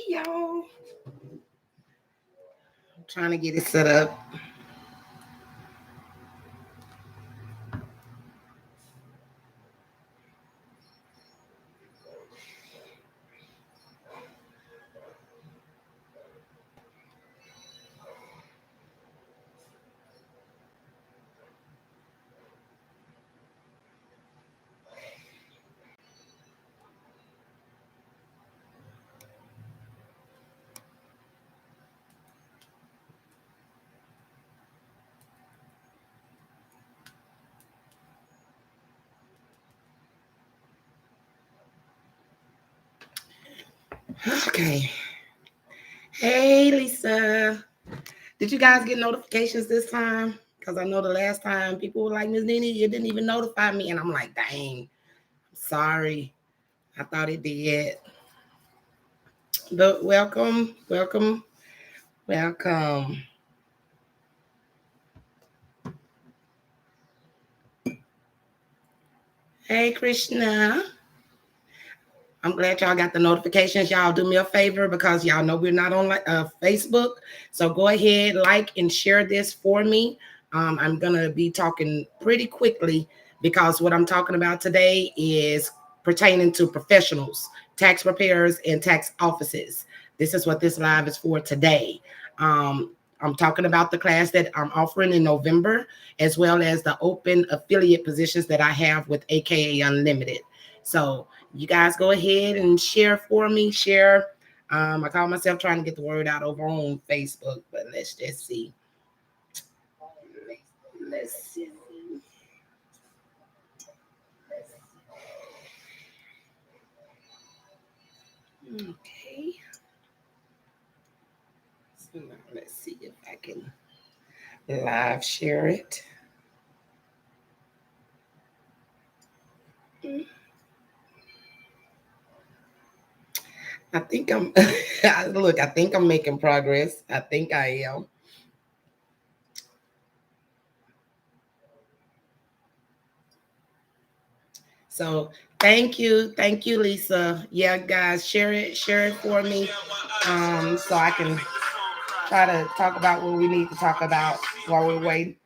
y'all. I'm trying to get it set up. Okay. Hey, Lisa. Did you guys get notifications this time? Because I know the last time people were like, Miss Nene, you didn't even notify me. And I'm like, dang, sorry. I thought it did. But welcome, welcome, welcome. Hey, Krishna. I'm glad y'all got the notifications. Y'all do me a favor because y'all know we're not on Facebook. So go ahead, like and share this for me. I'm going to be talking pretty quickly because what I'm talking about today is pertaining to professionals, tax preparers, and tax offices. This is what this live is for today. I'm talking about the class that I'm offering in November, as well as the open affiliate positions that I have with AKA Unlimited. So you guys go ahead and share for me. Share. I call myself trying to get the word out over on Facebook, but let's just see. Let's see. Okay. So now let's see if I can live share it. I think I'm look, I think I'm making progress. I think I am. So thank you, Lisa. Yeah, guys, share it for me, so I can try to talk about what we need to talk about while we're waiting.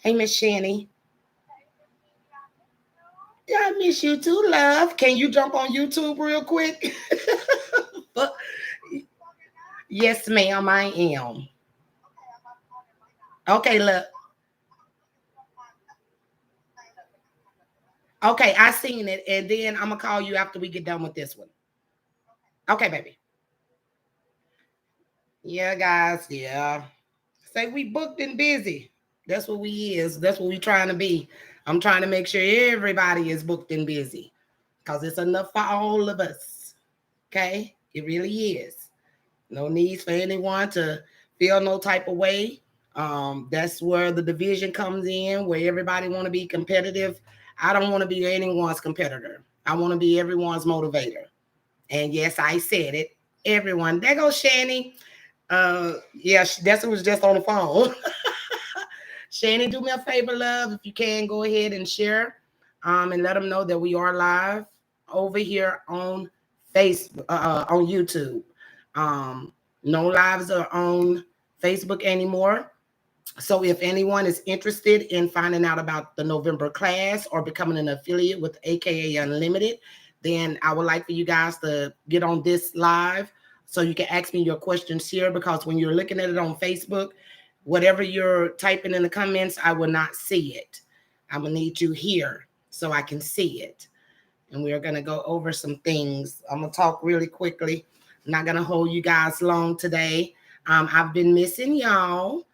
Hey, Miss Shani. Yeah, I miss you too, love. Can you jump on YouTube real quick? But yes, ma'am, I am. Okay, look. Okay, I seen it, and then I'm gonna call you after we get done with this one. Okay, baby. Yeah, guys. Yeah. Say we booked and busy. That's what we is. That's what we trying to be. I'm trying to make sure everybody is booked and busy because it's enough for all of us. Okay, it really is. No needs for anyone to feel no type of way. That's where the division comes in, where everybody want to be competitive. I don't want to be anyone's competitor. I want to be everyone's motivator. And yes, I said it. Everyone. There goes Shani. Yeah, that's who was just on the phone. Shani, do me a favor, love. If you can, go ahead and share, and let them know that we are live over here on Facebook, on YouTube. No lives are on Facebook anymore. So if anyone is interested in finding out about the November class or becoming an affiliate with AKA Unlimited, then I would like for you guys to get on this live so you can ask me your questions here, because when you're looking at it on Facebook, whatever you're typing in the comments, I will not see it. I'm going to need you here so I can see it. And we're going to go over some things. I'm going to talk really quickly. I'm not going to hold you guys long today. I've been missing y'all.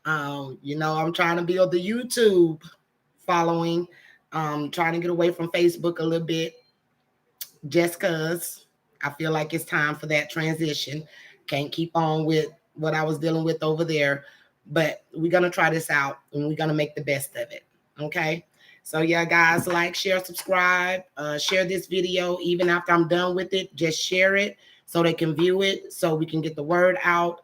I'm trying to build the YouTube following, trying to get away from Facebook a little bit just because I feel like it's time for that transition. Can't keep on with what I was dealing with over there, but we're going to try this out and we're going to make the best of it. Okay. So yeah, guys, like, share, subscribe, share this video. Even after I'm done with it, just share it so they can view it, so we can get the word out.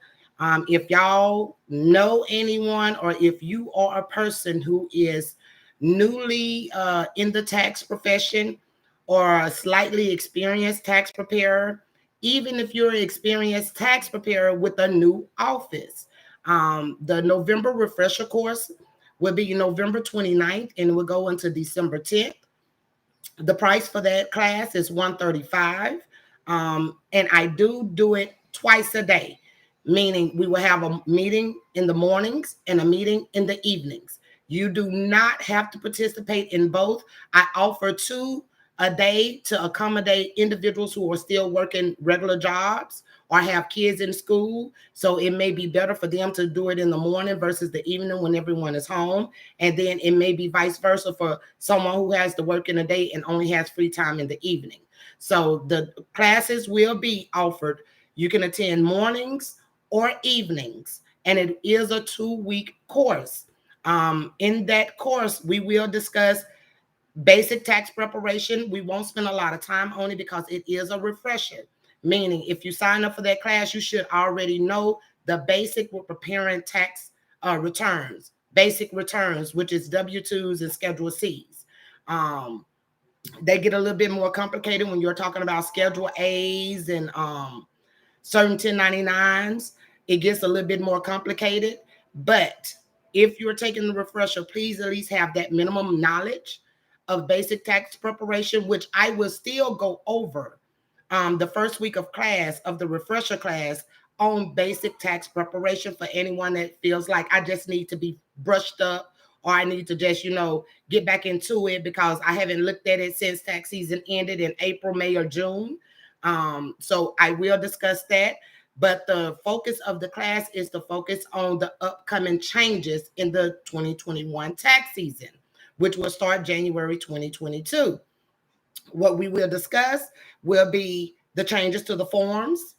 If y'all know anyone, or if you are a person who is newly in the tax profession or a slightly experienced tax preparer even if you're an experienced tax preparer with a new office. The November refresher course will be November 29th and will go into December 10th. The price for that class is $135. And I do it twice a day, meaning we will have a meeting in the mornings and a meeting in the evenings. You do not have to participate in both. I offer two a day to accommodate individuals who are still working regular jobs or have kids in school. So it may be better for them to do it in the morning versus the evening when everyone is home. And then it may be vice versa for someone who has to work in the day and only has free time in the evening. So the classes will be offered. You can attend mornings or evenings, and it is a 2-week course. In that course, we will discuss basic tax preparation. We won't spend a lot of time on it because it is a refresher. Meaning, if you sign up for that class, you should already know the basic with preparing tax returns, basic returns, which is W-2s and Schedule Cs. They get a little bit more complicated when you're talking about Schedule A's and certain 1099s. It gets a little bit more complicated. But if you're taking the refresher, please at least have that minimum knowledge of basic tax preparation, which I will still go over the first week of class of the refresher class on basic tax preparation for anyone that feels like I just need to be brushed up or I need to just, get back into it because I haven't looked at it since tax season ended in April, May, or June. So I will discuss that. But the focus of the class is to focus on the upcoming changes in the 2021 tax season, which will start January 2022. What we will discuss will be the changes to the forms,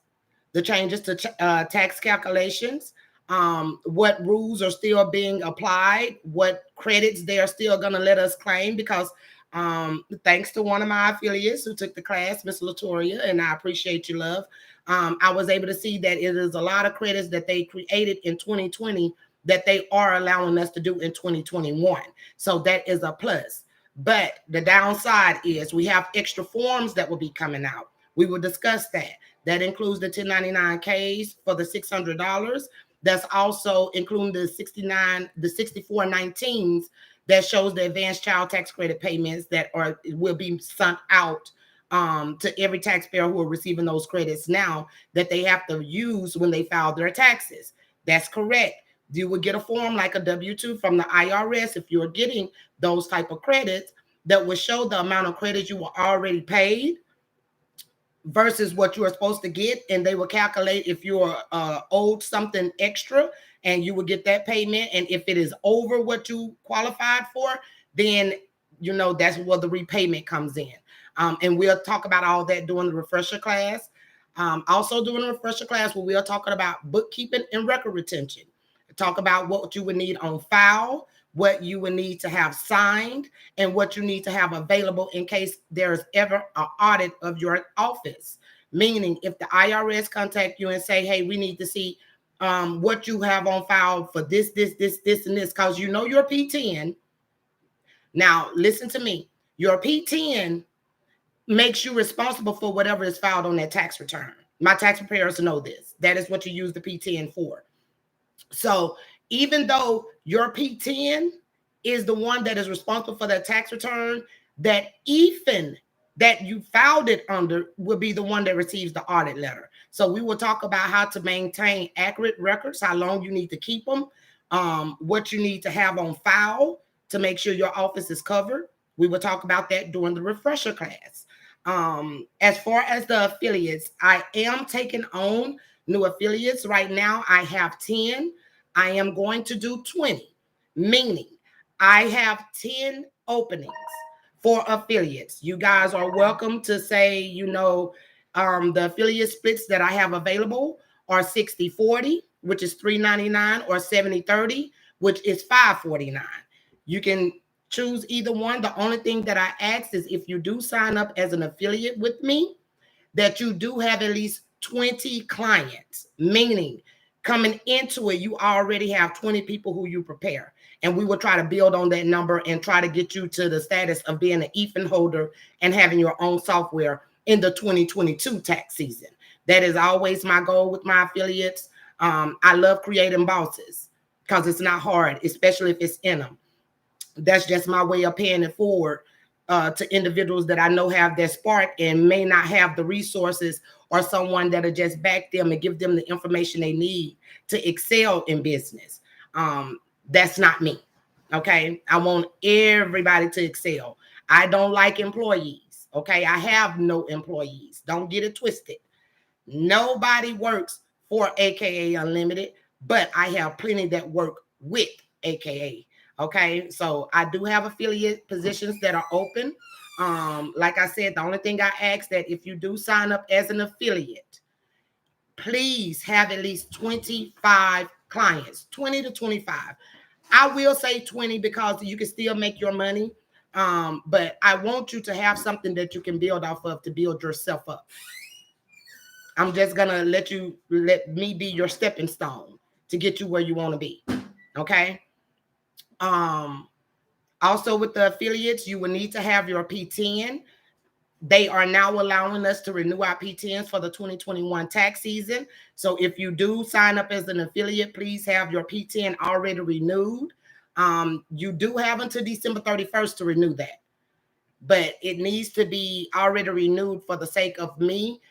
the changes to tax calculations, what rules are still being applied, what credits they are still going to let us claim, because thanks to one of my affiliates who took the class, Miss Latoria, and I appreciate you, love, I was able to see that it is a lot of credits that they created in 2020 that they are allowing us to do in 2021. So that is a plus. But the downside is we have extra forms that will be coming out. We will discuss that. That includes the 1099Ks for the $600. That's also including the 6419s that shows the advanced child tax credit payments that will be sent out to every taxpayer who are receiving those credits now that they have to use when they file their taxes. That's correct. You would get a form like a W-2 from the IRS if you're getting those type of credits that will show the amount of credits you were already paid versus what you are supposed to get, and they will calculate if you're owed something extra, and you will get that payment. And if it is over what you qualified for, then that's where the repayment comes in. And we'll talk about all that during the refresher class. Also during the refresher class, where we're talking about bookkeeping and record retention. Talk about what you would need on file, what you would need to have signed, and what you need to have available in case there's ever an audit of your office. Meaning, if the IRS contact you and say, hey, we need to see what you have on file for this, and this, because your P10. Now, listen to me. Your P10 makes you responsible for whatever is filed on that tax return. My tax preparers know this. That is what you use the P10 for. So even though your P10 is the one that is responsible for that tax return, that EFIN that you filed it under will be the one that receives the audit letter. So we will talk about how to maintain accurate records, how long you need to keep them, what you need to have on file to make sure your office is covered. We will talk about that during the refresher class. As far as the affiliates, I am taking on new affiliates. Right now, I have 10. I am going to do 20, meaning I have 10 openings for affiliates. You guys are welcome to say, the affiliate splits that I have available are 60-40, which is $399, or 70-30, which is $549. You can choose either one. The only thing that I ask is if you do sign up as an affiliate with me, that you do have at least 20 clients, meaning coming into it, you already have 20 people who you prepare. And we will try to build on that number and try to get you to the status of being an EFIN holder and having your own software in the 2022 tax season. That is always my goal with my affiliates. I love creating bosses because it's not hard, especially if it's in them. That's just my way of paying it forward to individuals that I know have that spark and may not have the resources or someone that'll just back them and give them the information they need to excel in business. That's not me. Okay. I want everybody to excel. I don't like employees. Okay. I have no employees. Don't get it twisted. Nobody works for AKA Unlimited, but I have plenty that work with AKA. Okay, so I do have affiliate positions that are open. Like I said, the only thing I ask that if you do sign up as an affiliate, please have at least 25 clients, 20 to 25. I will say 20 because you can still make your money. But I want you to have something that you can build off of to build yourself up. I'm just gonna let me be your stepping stone to get you where you want to be. Okay. Um, Also with the affiliates, you will need to have your P10. They are now allowing us to renew our P10s for the 2021 tax season. So if you do sign up as an affiliate, please have your P10 already renewed. You do have until December 31st to renew that, but it needs to be already renewed for the sake of me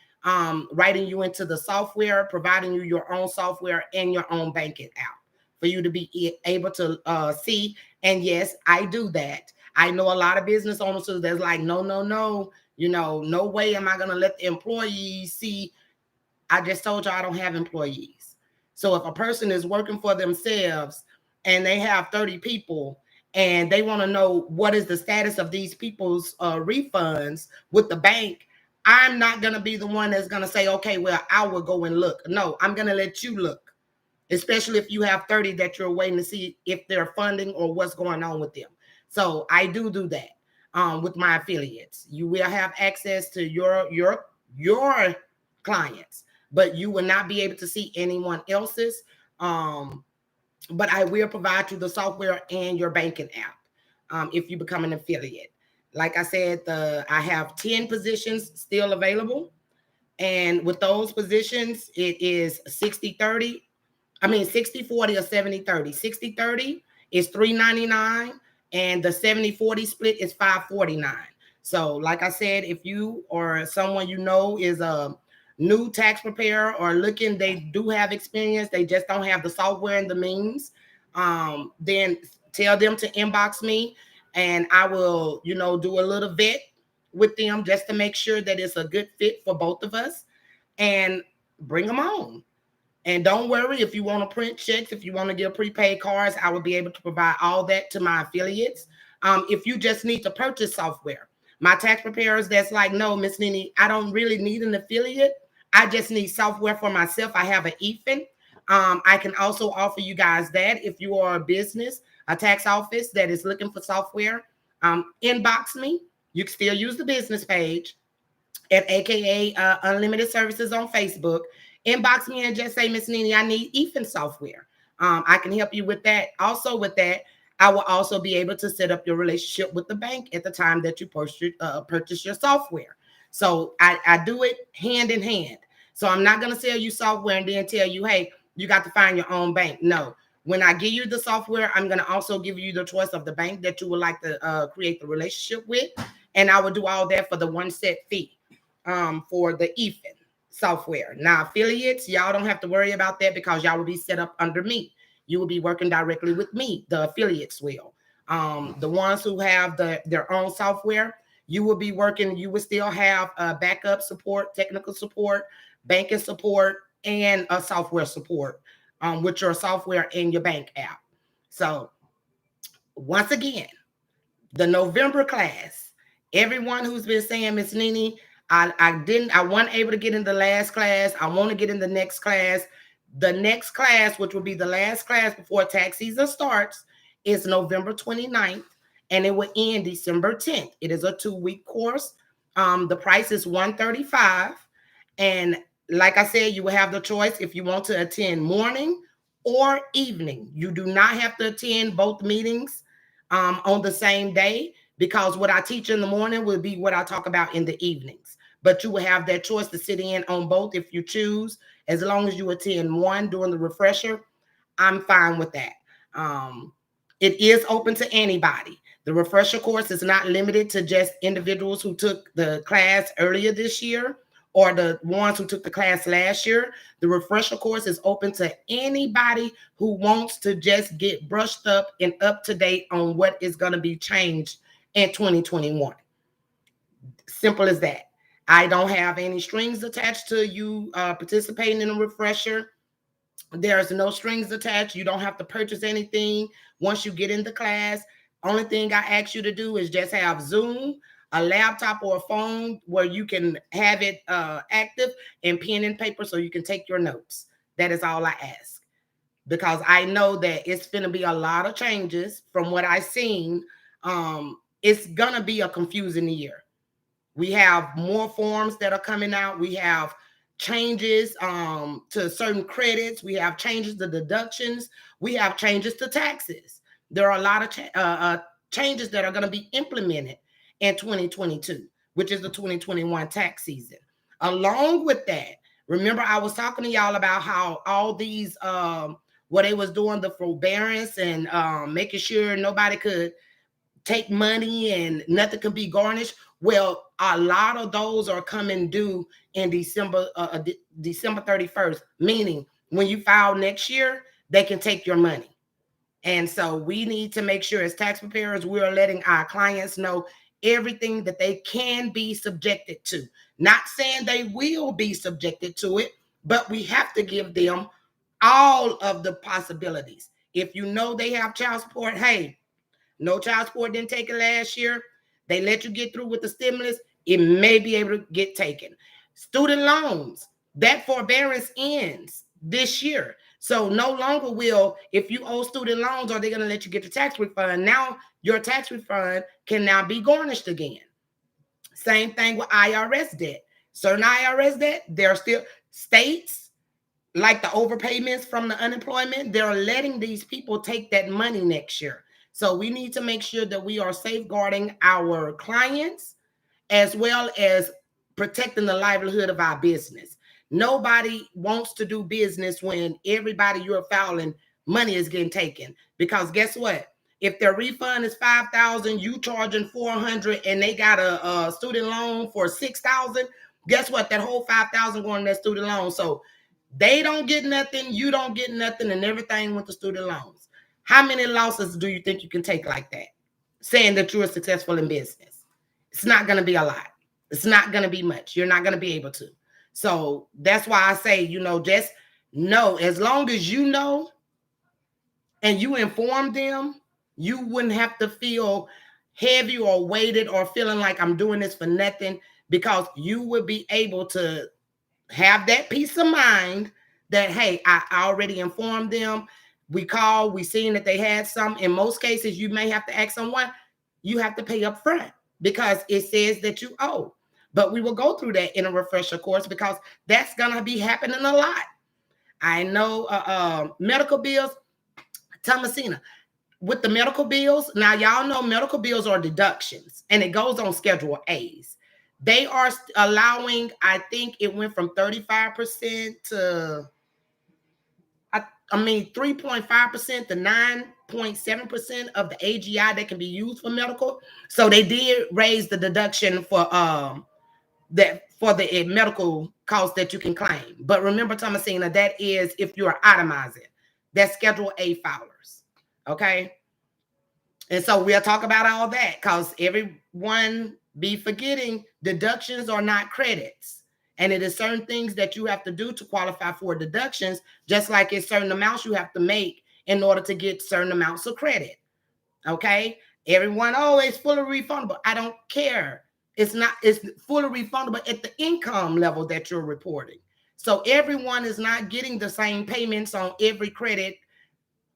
writing you into the software, providing you your own software and your own banking app for you to be able to see. And yes, I do that. I know a lot of business owners that's like, no, no, no, no way am I going to let the employees see. I just told you I don't have employees. So if a person is working for themselves and they have 30 people and they want to know what is the status of these people's refunds with the bank, I'm not going to be the one that's going to say, okay, well, I will go and look. No, I'm going to let you look, especially if you have 30 that you're waiting to see if they're funding or what's going on with them. So I do that with my affiliates. You will have access to your clients, but you will not be able to see anyone else's. But I will provide you the software and your banking app if you become an affiliate. Like I said, I have 10 positions still available. And with those positions, it is 60/30. I mean, 60/40 or 70/30. 60/30 is $399, and the 70/40 split is $549. So, like I said, if you or someone you know is a new tax preparer or looking, they do have experience, they just don't have the software and the means, then tell them to inbox me, and I will, do a little vet with them just to make sure that it's a good fit for both of us, and bring them on. And don't worry, if you want to print checks, if you want to give prepaid cards, I will be able to provide all that to my affiliates. If you just need to purchase software, my tax preparers that's like, no, Miss Nini, I don't really need an affiliate. I just need software for myself. I have an EFIN. I can also offer you guys that if you are a business, a tax office that is looking for software, inbox me. You can still use the business page at AKA Unlimited Services on Facebook. Inbox me and just say, Miss Nini, I need EFIN software. I can help you with that. Also with that, I will also be able to set up your relationship with the bank at the time that you purchase your software. So I do it hand in hand. So I'm not going to sell you software and then tell you, hey, you got to find your own bank. No. When I give you the software, I'm going to also give you the choice of the bank that you would like to create the relationship with. And I will do all that for the one set fee for the EFIN software. Now, affiliates, y'all don't have to worry about that because y'all will be set up under me. You will be working directly with me. The affiliates will. The ones who have their own software, you will be working. You will still have backup support, technical support, banking support, and software support with your software and your bank app. So, once again, the November class, everyone who's been saying, Miss Nini, I wasn't able to get in the last class. I want to get in the next class. The next class, which will be the last class before tax season starts, is November 29th, and it will end December 10th. It is a 2-week course. The price is $135. And like I said, you will have the choice if you want to attend morning or evening. You do not have to attend both meetings on the same day, because what I teach in the morning will be what I talk about in the evenings. but you will have that choice to sit in on both if you choose. As long as you attend one during the refresher, I'm fine with that. Um, it is open to anybody. The refresher course is not limited to just individuals who took the class earlier this year or the ones who took the class last year. The refresher course is open to anybody who wants to just get brushed up and up to date on what is going to be changed in 2021. Simple as that. I don't have any strings attached to you participating in a refresher. There's no strings attached. You don't have to purchase anything once you get in the class. Only thing I ask you to do is just have Zoom, a laptop or a phone where you can have it active, and pen and paper so you can take your notes. That is all I ask, because I know that it's going to be a lot of changes from what I've seen. It's going to be a confusing year. We have more forms that are coming out. We have changes to certain credits. We have changes to deductions. We have changes to taxes. There are a lot of changes that are going to be implemented in 2022, which is the 2021 tax season. Along with that, remember I was talking to y'all about how all these what they was doing, the forbearance and making sure nobody could take money and nothing can be garnished. Well, a lot of those are coming due in December 31st, meaning when you file next year, they can take your money. And so we need to make sure as tax preparers, we are letting our clients know everything that they can be subjected to. Not saying they will be subjected to it, but we have to give them all of the possibilities. If you know they have child support, hey, no child support didn't take it last year. They let you get through with the stimulus. It may be able to get taken. Student loans, that forbearance ends this year. So no longer will, if you owe student loans, are they going to let you get the tax refund? Now your tax refund can now be garnished again. Same thing with IRS debt. Certain IRS debt, there are still states like the overpayments from the unemployment. They're letting these people take that money next year. So we need to make sure that we are safeguarding our clients as well as protecting the livelihood of our business. Nobody wants to do business when everybody you're filing money is getting taken. Because guess what? If their refund is $5,000, you charging $400, and they got a student loan for $6,000. Guess what? That whole $5,000 going to that student loan. So they don't get nothing, you don't get nothing, and everything with the student loans. How many losses do you think you can take like that? Saying that you are successful in business. It's not going to be a lot. It's not going to be much. You're not going to be able to. So that's why I say, just know, as long as you know and you inform them, you wouldn't have to feel heavy or weighted or feeling like I'm doing this for nothing, because you would be able to have that peace of mind that, hey, I already informed them. We called, we seen that they had some. In most cases, you may have to ask someone, you have to pay up front because it says that you owe. But we will go through that in a refresher course because that's going to be happening a lot. I know medical bills, Thomasina, with the medical bills, now y'all know medical bills are deductions and it goes on Schedule A's. They are allowing, I think it went from 35% to, 3.5% to 9.7% of the AGI that can be used for medical. So they did raise the deduction for the medical costs that you can claim. But remember, Thomasina, that is if you are itemizing. That's Schedule A filers. Okay. And so we'll talk about all that because everyone be forgetting deductions are not credits. And it is certain things that you have to do to qualify for deductions, just like it's certain amounts you have to make in order to get certain amounts of credit. Okay? Everyone, it's fully refundable. I don't care. It's fully refundable at the income level that you're reporting. So everyone is not getting the same payments on every credit.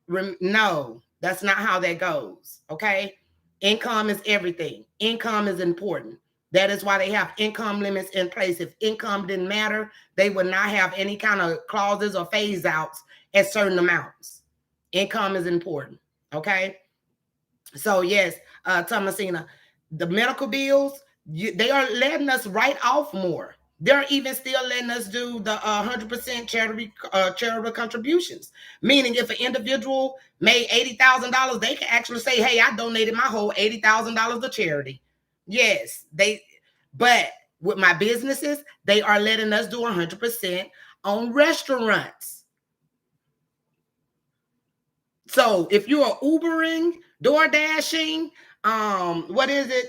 No, that's not how that goes. Okay. Income is everything. Income is important. That is why they have income limits in place. If income didn't matter, they would not have any kind of clauses or phase outs at certain amounts. Income is important. Okay. So yes, Thomasina, the medical bills, They are letting us write off more. They're even still letting us do the 100% charitable contributions. Meaning, if an individual made $80,000, they can actually say, "Hey, I donated my whole $80,000 to charity." Yes, they. But with my businesses, they are letting us do 100% on restaurants. So if you are Ubering, Door Dashing, what is it?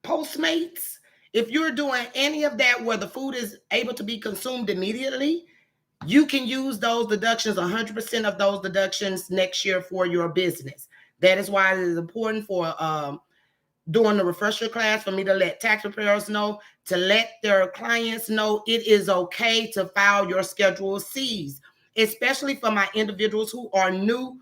Postmates, if you're doing any of that where the food is able to be consumed immediately, you can use those deductions, 100% of those deductions next year for your business. That is why it is important for during the refresher class for me to let tax preparers know, to let their clients know it is okay to file your Schedule C's, especially for my individuals who are new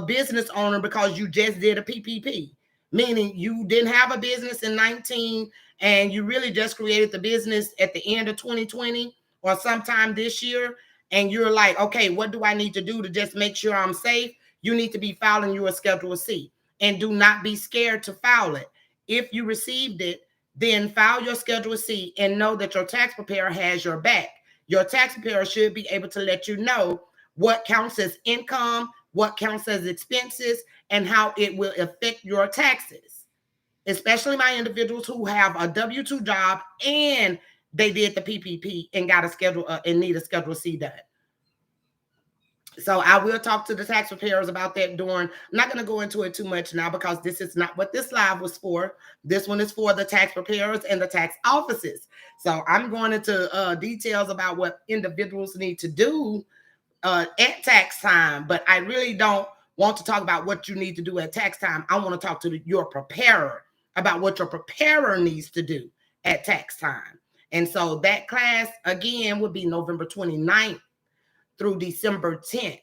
business owner because you just did a PPP, meaning you didn't have a business in 19 and you really just created the business at the end of 2020 or sometime this year. And you're like, okay, what do I need to do to just make sure I'm safe? You need to be filing your Schedule C, and do not be scared to file it. If you received it, then file your Schedule C and know that your tax preparer has your back. Your tax preparer should be able to let you know what counts as income, what counts as expenses, and how it will affect your taxes, especially my individuals who have a W-2 job and they did the PPP and got a schedule and need a Schedule C done. So I will talk to the tax preparers about that during. I'm not going to go into it too much now because this is not what this live was for. This one is for the tax preparers and the tax offices. So I'm going into details about what individuals need to do at tax time, but I really don't want to talk about what you need to do at tax time. I want to talk to your preparer about what your preparer needs to do at tax time. And so that class, again, would be November 29th through December 10th.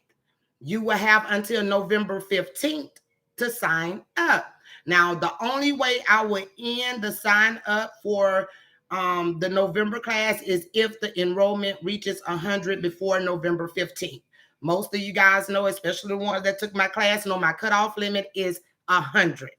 You will have until November 15th to sign up. Now, the only way I would end the sign up for the November class is if the enrollment reaches 100 before November 15th. Most of you guys know, especially the ones that took my class, know my cutoff limit is 100.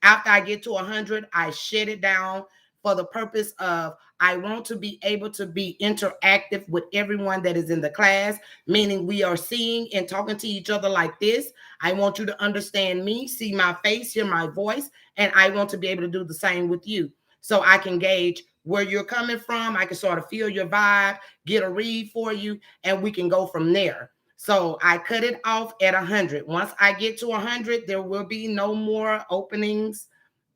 After I get to 100, I shut it down for the purpose of I want to be able to be interactive with everyone that is in the class, meaning we are seeing and talking to each other like this. I want you to understand me, see my face, hear my voice, and I want to be able to do the same with you so I can gauge where you're coming from. I can sort of feel your vibe, get a read for you, and we can go from there. So I cut it off at 100. Once I get to 100, there will be no more openings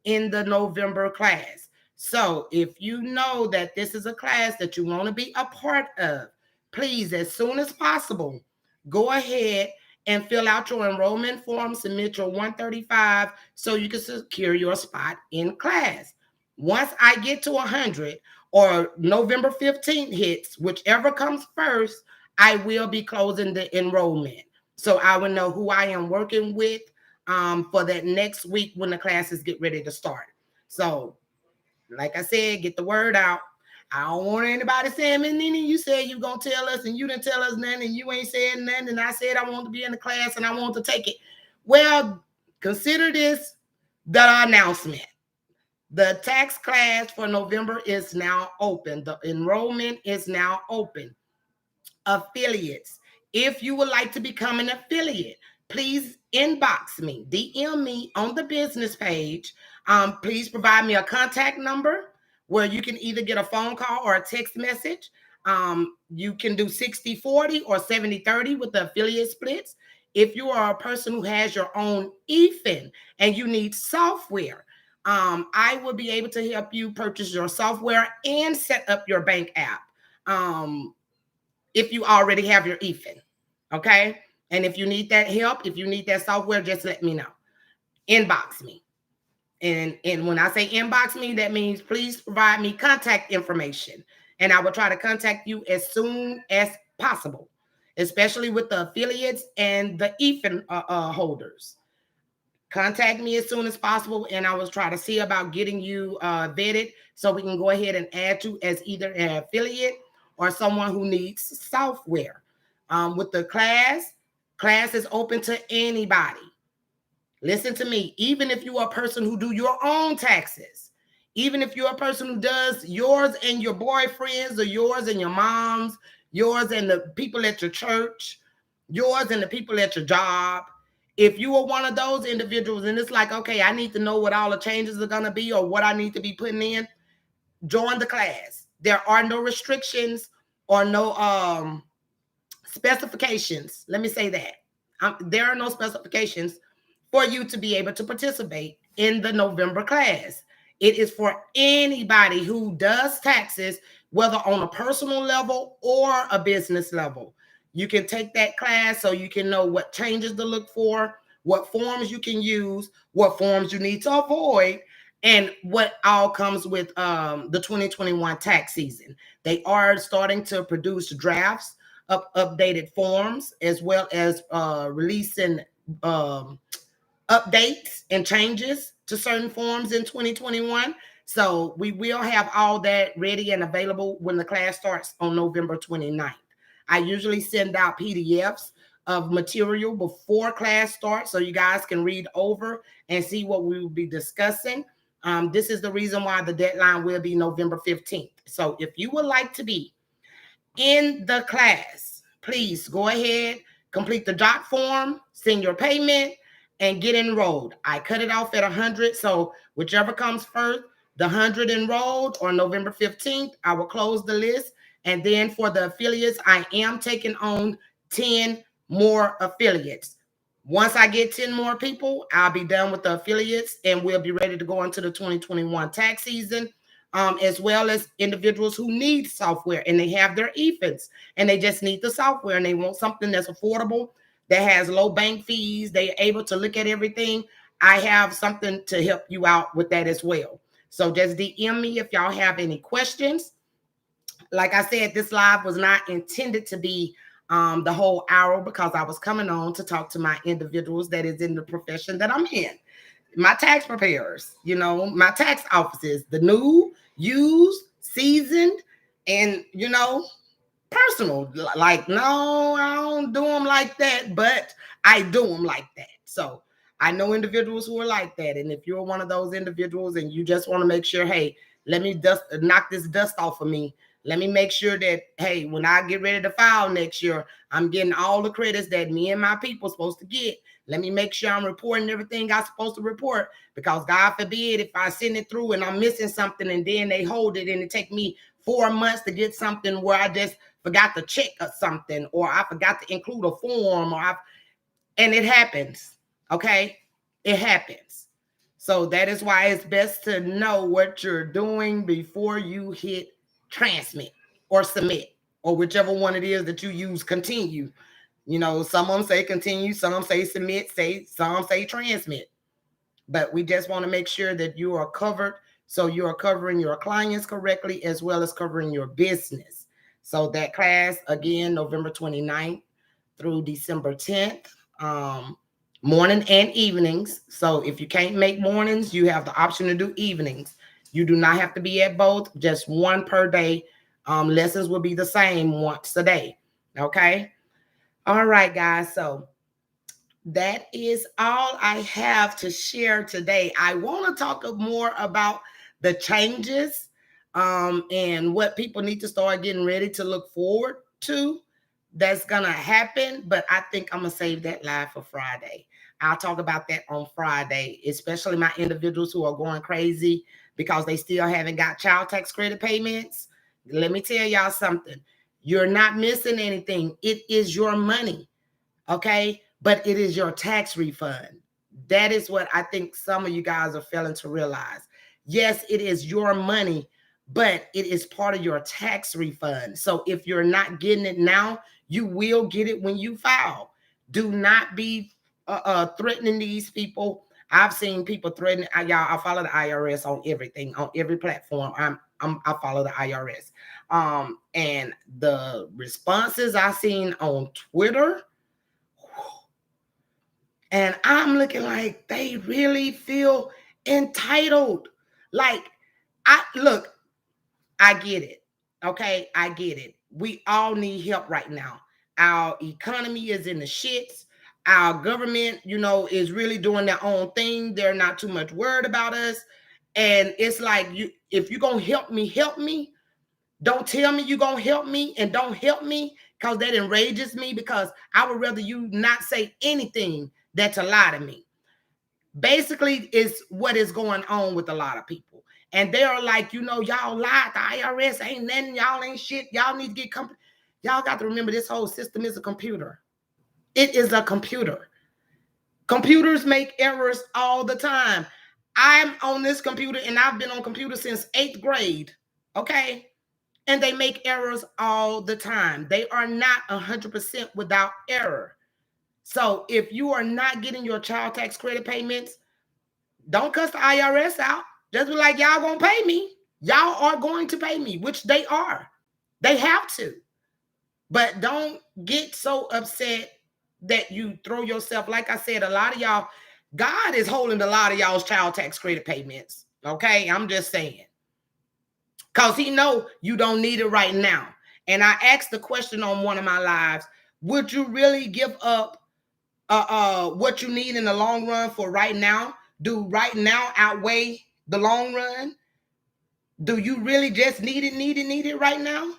in the November class. So if you know that this is a class that you want to be a part of, please, as soon as possible, go ahead and fill out your enrollment form, submit your 135 so you can secure your spot in class. Once I get to 100 or November 15th hits, whichever comes first, I will be closing the enrollment. So I will know who I am working with for that next week when the classes get ready to start. So, like I said, get the word out. I don't want anybody saying, "Man, Nene, you said you gonna tell us and you didn't tell us nothing and you ain't said nothing and I said I want to be in the class and I want to take it." Well, consider this the announcement. The tax class for November is now open. The enrollment is now open. Affiliates. If you would like to become an affiliate, please inbox me, DM me on the business page. Please provide me a contact number where you can either get a phone call or a text message. You can do 60-40 or 70-30 with the affiliate splits. If you are a person who has your own EFIN and you need software, I will be able to help you purchase your software and set up your bank app. If you already have your EFIN, okay? And if you need that help, if you need that software, just let me know. Inbox me. And when I say inbox me, that means please provide me contact information. And I will try to contact you as soon as possible, especially with the affiliates and the EFIN holders. Contact me as soon as possible, and I will try to see about getting you vetted so we can go ahead and add you as either an affiliate or someone who needs software. With the class is open to anybody. Listen to me. Even if you are a person who do your own taxes, Even if you're a person who does yours and your boyfriends, or yours and your moms, yours and the people at your church, yours and the people at your job. If you are one of those individuals and it's like, okay, I need to know what all the changes are going to be or what I need to be putting in, join the class. There are no restrictions or no specifications. Let me say that. There are no specifications for you to be able to participate in the November class. It is for anybody who does taxes, whether on a personal level or a business level. You can take that class so you can know what changes to look for, what forms you can use, what forms you need to avoid, and what all comes with the 2021 tax season. They are starting to produce drafts of updated forms, as well as releasing um, updates and changes to certain forms in 2021. So we will have all that ready and available when the class starts on November 29th. I usually send out PDFs of material before class starts so you guys can read over and see what we will be discussing. This is the reason why the deadline will be November 15th. So if you would like to be in the class, please go ahead, complete the doc form, send your payment, and get enrolled. I cut it off at 100, so whichever comes first, the 100 enrolled or November 15th, I will close the list. And then for the affiliates, I am taking on 10 more affiliates. Once I get 10 more people, I'll be done with the affiliates and we'll be ready to go into the 2021 tax season. As well as individuals who need software and they have their EFINs and they just need the software and they want something that's affordable, that has low bank fees, they're able to look at everything. I have something to help you out with that as well. So just DM me if y'all have any questions. Like I said, this live was not intended to be the whole hour because I was coming on to talk to my individuals that is in the profession that I'm in, my tax preparers, my tax offices, the new, used, seasoned, and personal. Like, no, I don't do them like that, but I do them like that. So I know individuals who are like that. And if you're one of those individuals and you just want to make sure, hey, let me knock this dust off of me. Let me make sure that, hey, when I get ready to file next year, I'm getting all the credits that me and my people are supposed to get. Let me make sure I'm reporting everything I'm supposed to report, because God forbid if I send it through and I'm missing something and then they hold it and it take me 4 months to get something where I just forgot to check or something, or I forgot to include a form, and it happens. Okay, it happens. So that is why it's best to know what you're doing before you hit transmit or submit, or whichever one it is that you use. Continue. Some of them say continue, some of them say submit, some say transmit. But we just want to make sure that you are covered, so you are covering your clients correctly as well as covering your business. So that class, again, November 29th through December 10th, morning and evenings. So if you can't make mornings, you have the option to do evenings. You do not have to be at both, just one per day. Lessons will be the same once a day. Okay. All right, guys. So that is all I have to share today. I want to talk more about the changes and what people need to start getting ready to look forward to that's going to happen. But I think I'm going to save that live for Friday. I'll talk about that on Friday, especially my individuals who are going crazy because they still haven't got child tax credit payments. Let me tell y'all something. You're not missing anything. It is your money. Okay, but it is your tax refund. That is what I think some of you guys are failing to realize. Yes, it is your money, but it is part of your tax refund. So if you're not getting it now, you will get it when you file. Do not be threatening these people. I've seen people threatening. I follow the IRS on everything, on every platform. I follow the IRS. And the responses I seen on Twitter, and I'm looking like they really feel entitled. Like, I get it. Okay, I get it. We all need help right now. Our economy is in the shits. Our government, is really doing their own thing. They're not too much worried about us. And it's like, if you're gonna help me, help me. Don't tell me you're gonna help me and don't help me, because that enrages me, because I would rather you not say anything than to lie to me. Basically, is what is going on with a lot of people. And they're like, y'all lied. The IRS ain't nothing. Y'all ain't shit. Y'all need to get company. Y'all got to remember, this whole system is a computer. It is a computer. Computers make errors all the time. I'm on this computer and I've been on computers since 8th grade. Okay. And they make errors all the time. They are not 100% without error. So if you are not getting your child tax credit payments, don't cuss the IRS out. Just be like, y'all gonna pay me. Y'all are going to pay me, which they are. They have to. But don't get so upset that you throw yourself. Like I said, a lot of y'all, God is holding a lot of y'all's child tax credit payments. Okay, I'm just saying. Because he know you don't need it right now. And I asked the question on one of my lives, would you really give up what you need in the long run for right now? Do right now outweigh the long run? Do you really just need it right now?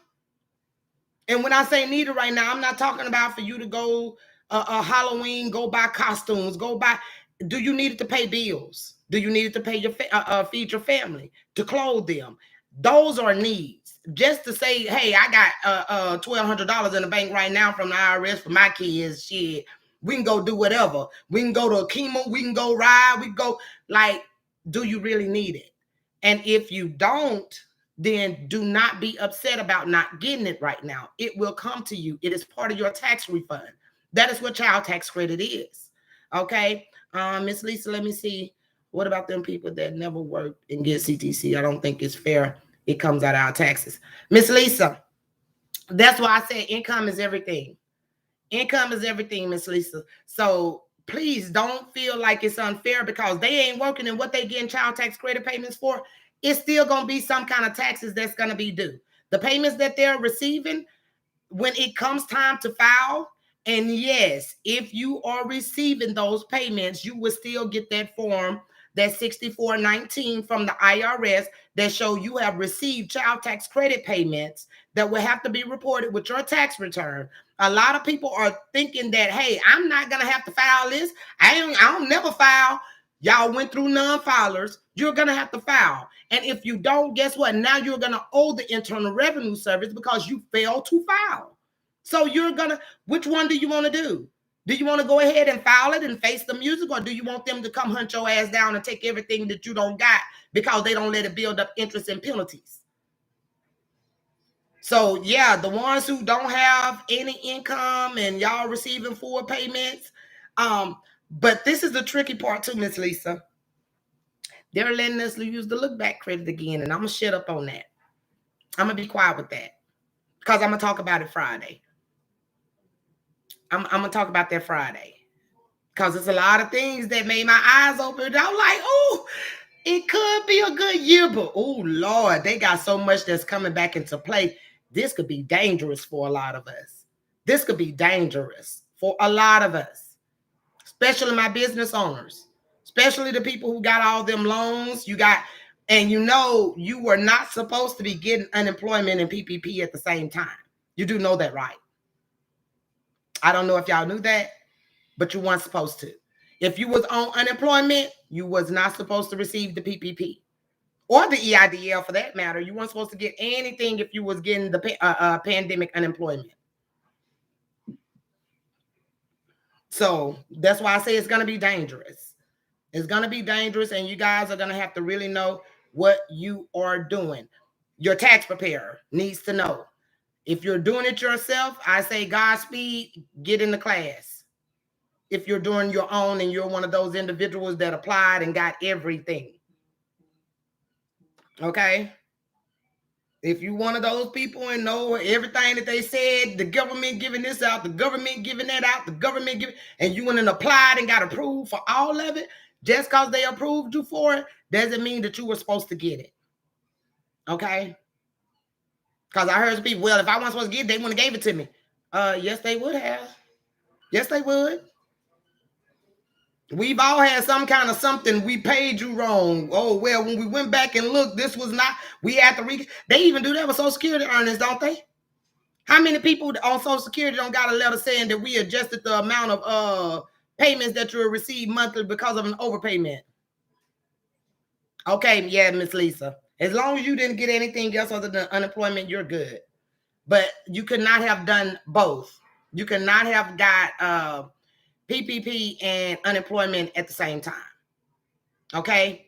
And when I say need it right now, I'm not talking about for you to go Halloween, go buy costumes, go buy. Do you need it to pay bills? Do you need it to pay your feed your family, to clothe them? Those are needs. Just to say, hey, I got $1,200 in the bank right now from the IRS for my kids. Shit, we can go do whatever. We can go to a chemo. We can go ride. We can go, like, do you really need it? And if you don't, then do not be upset about not getting it right now. It will come to you. It is part of your tax refund. That is what child tax credit is. Okay. Miss Lisa, let me see. What about them people that never worked and get CTC? I don't think it's fair. It comes out of our taxes. Miss Lisa, that's why I said income is everything. Income is everything, Miss Lisa. So please don't feel like it's unfair because they ain't working, and what they getting child tax credit payments for, it's still going to be some kind of taxes that's going to be due. The payments that they're receiving when it comes time to file. And yes, if you are receiving those payments, you will still get that form, that 6419 from the IRS, that show you have received child tax credit payments that will have to be reported with your tax return. A lot of people are thinking that, hey, I'm not going to have to file this. I don't never file. Y'all went through non-filers. You're going to have to file. And if you don't, guess what? Now you're going to owe the Internal Revenue Service because you failed to file. So which one do you want to do? Do you want to go ahead and file it and face the music, or do you want them to come hunt your ass down and take everything that you don't got because they don't let it build up interest and penalties? So yeah, the ones who don't have any income and y'all receiving full payments. But this is the tricky part too, Miss Lisa. They're letting us use the look back credit again, and I'm gonna shut up on that. I'm gonna be quiet with that because I'm gonna talk about it Friday. I'm gonna talk about that Friday because it's a lot of things that made my eyes open. I'm like, oh, it could be a good year, but oh Lord, they got so much that's coming back into play. This could be dangerous for a lot of us. This could be dangerous for a lot of us, especially my business owners, especially the people who got all them loans. And you were not supposed to be getting unemployment and PPP at the same time. You do know that, right? I don't know if y'all knew that, but you weren't supposed to. If you was on unemployment, you was not supposed to receive the PPP or the EIDL for that matter. You weren't supposed to get anything if you was getting the pandemic unemployment. So that's why I say it's going to be dangerous. It's going to be dangerous, and you guys are going to have to really know what you are doing. Your tax preparer needs to know. If you're doing it yourself, I say Godspeed, get in the class. If you're doing your own and you're one of those individuals that applied and got everything. Okay? If you one of those people and know everything that they said, the government giving this out, the government giving that out, the government giving, and you went and applied and got approved for all of it, just because they approved you for it, doesn't mean that you were supposed to get it. Okay? Because I heard some people, well, if I wasn't supposed to get it, they wouldn't have gave it to me. Yes, they would have. Yes, they would. We've all had some kind of something. We paid you wrong. Oh, well, when we went back and looked, this was not, we had to they even do that with Social Security earnings, don't they? How many people on Social Security don't got a letter saying that we adjusted the amount of payments that you will receive monthly because of an overpayment? Okay, yeah, Miss Lisa. As long as you didn't get anything else other than unemployment, you're good. But you could not have done both. You could not have got PPP and unemployment at the same time. Okay?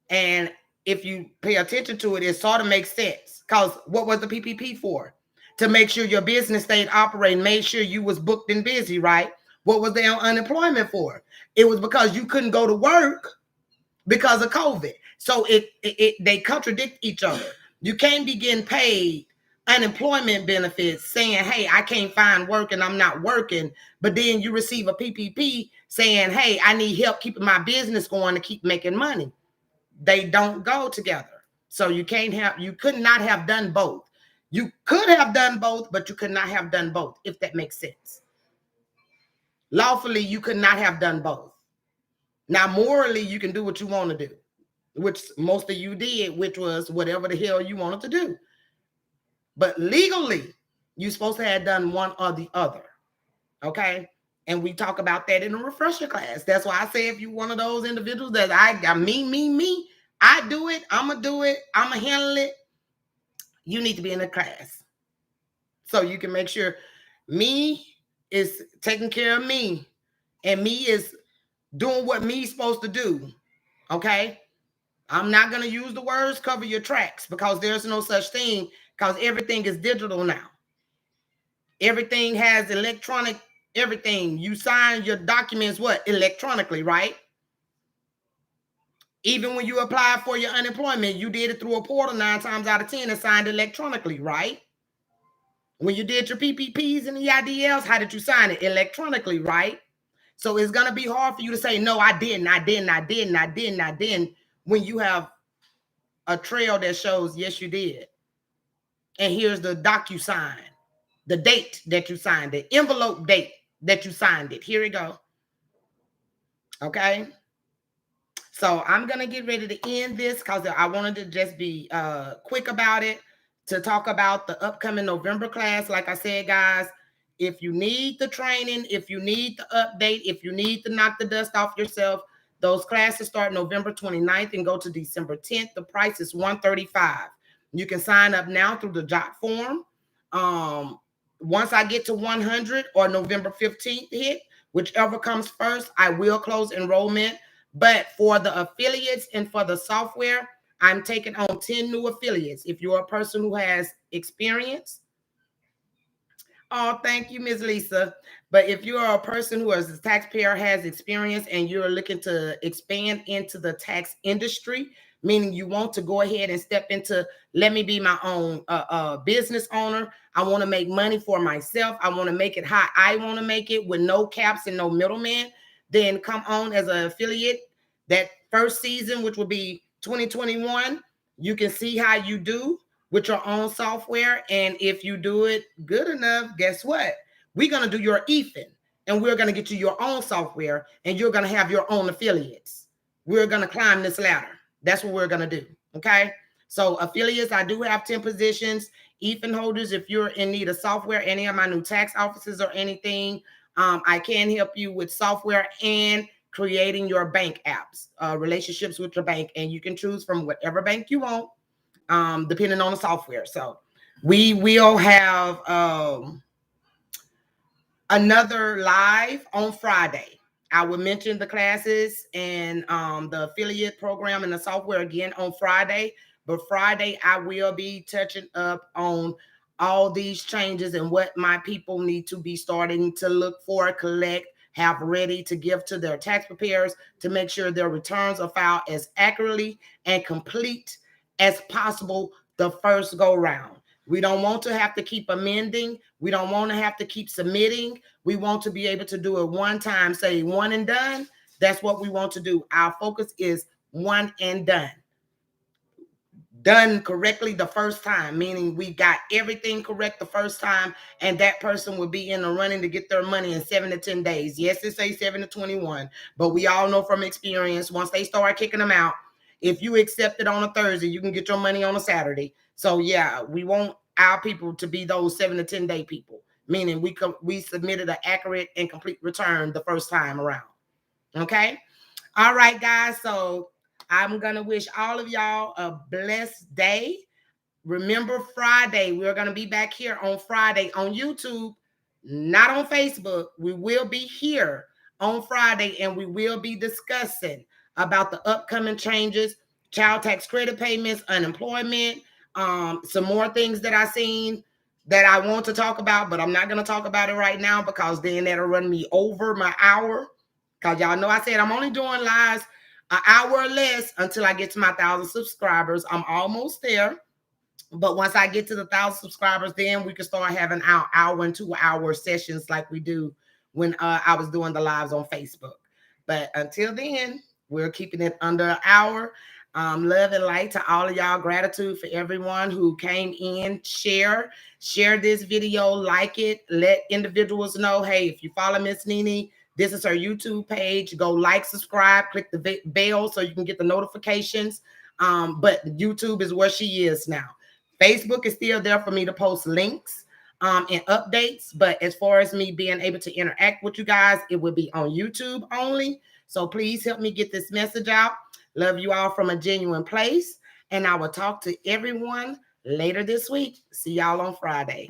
And if you pay attention to it, it sort of makes sense. Because what was the PPP for? To make sure your business stayed operating, made sure you was booked and busy, right? What was the unemployment for? It was because you couldn't go to work because of COVID. So they contradict each other. You can't be getting paid unemployment benefits saying, hey, I can't find work and I'm not working. But then you receive a PPP saying, hey, I need help keeping my business going to keep making money. They don't go together. So you could not have done both. You could have done both, but you could not have done both, if that makes sense. Lawfully, you could not have done both. Now, morally, you can do what you want to do, which most of you did, which was whatever the hell you wanted to do. But legally, you're supposed to have done one or the other. Okay? And we talk about that in a refresher class. That's why I say if you're one of those individuals that I do it, I'm going to do it, I'm going to handle it, you need to be in a class. So you can make sure me is taking care of me and me is doing what me's supposed to do. Okay? I'm not going to use the words cover your tracks because there's no such thing because everything is digital now. Everything has electronic, everything. You sign your documents, what? Electronically, right? Even when you apply for your unemployment, you did it through a portal 9 times out of 10 and signed electronically, right? When you did your PPPs and the EIDLs, how did you sign it? Electronically, right? So it's going to be hard for you to say, no, I didn't, when you have a trail that shows, yes, you did. And here's the DocuSign, the date that you signed it, envelope date that you signed it. Here we go. Okay. So I'm going to get ready to end this because I wanted to just be quick about it to talk about the upcoming November class. Like I said, guys, if you need the training, if you need the update, if you need to knock the dust off yourself, those classes start November 29th and go to December 10th. The price is $135. You can sign up now through the jot form. Once I get to 100 or November 15th hit, whichever comes first, I will close enrollment. But for the affiliates and for the software, I'm taking on 10 new affiliates. If you're a person who has experience, oh, thank you, Ms. Lisa. But if you're a person who, as a taxpayer, has experience and you're looking to expand into the tax industry, meaning you want to go ahead and step into, let me be my own business owner. I want to make money for myself. I want to make it how I want to make it with no caps and no middleman. Then come on as an affiliate. That first season, which will be 2021, you can see how you do with your own software. And if you do it good enough, guess what? We're going to do your EFIN and we're going to get you your own software and you're going to have your own affiliates. We're going to climb this ladder. That's what we're going to do. Okay. So affiliates, I do have 10 positions. EFIN holders, if you're in need of software, any of my new tax offices or anything, I can help you with software and creating your bank apps, relationships with your bank. And you can choose from whatever bank you want, depending on the software. So we will have another live on Friday. I will mention the classes and the affiliate program and the software again on Friday. But Friday, I will be touching up on all these changes and what my people need to be starting to look for, collect, have ready to give to their tax preparers to make sure their returns are filed as accurately and complete as possible the first go round. We don't want to have to keep amending. We don't want to have to keep submitting. We want to be able to do it one time, say one and done. That's what we want to do. Our focus is one and done. done correctly the first time, meaning we got everything correct the first time, and that person will be in the running to get their money in 7 to 10 days. Yes, it says 7 to 21, but we all know from experience, once they start kicking them out, if you accept it on a Thursday, you can get your money on a Saturday. So yeah, we want our people to be those 7 to 10 day people, meaning we submitted an accurate and complete return the first time around. Okay. All right, guys. So I'm going to wish all of y'all a blessed day. Remember, Friday, we're going to be back here on Friday on YouTube, not on Facebook. We will be here on Friday, and we will be discussing about the upcoming changes, child tax credit payments, unemployment, some more things that I seen that I want to talk about, but I'm not going to talk about it right now because then that'll run me over my hour. Because y'all know I said I'm only doing lives an hour or less until I get to my 1,000 subscribers. I'm almost there. But once I get to the 1,000 subscribers, then we can start having our hour and 2 hour sessions like we do when I was doing the lives on Facebook. But until then, we're keeping it under an hour. Love and light to all of y'all. Gratitude for everyone who came in. Share this video, like it. Let individuals know, hey, if you follow Miss Nene, this is her YouTube page. Go like, subscribe, click the bell so you can get the notifications. But YouTube is where she is now. Facebook is still there for me to post links and updates. But as far as me being able to interact with you guys, it would be on YouTube only. So please help me get this message out. Love you all from a genuine place. And I will talk to everyone later this week. See y'all on Friday.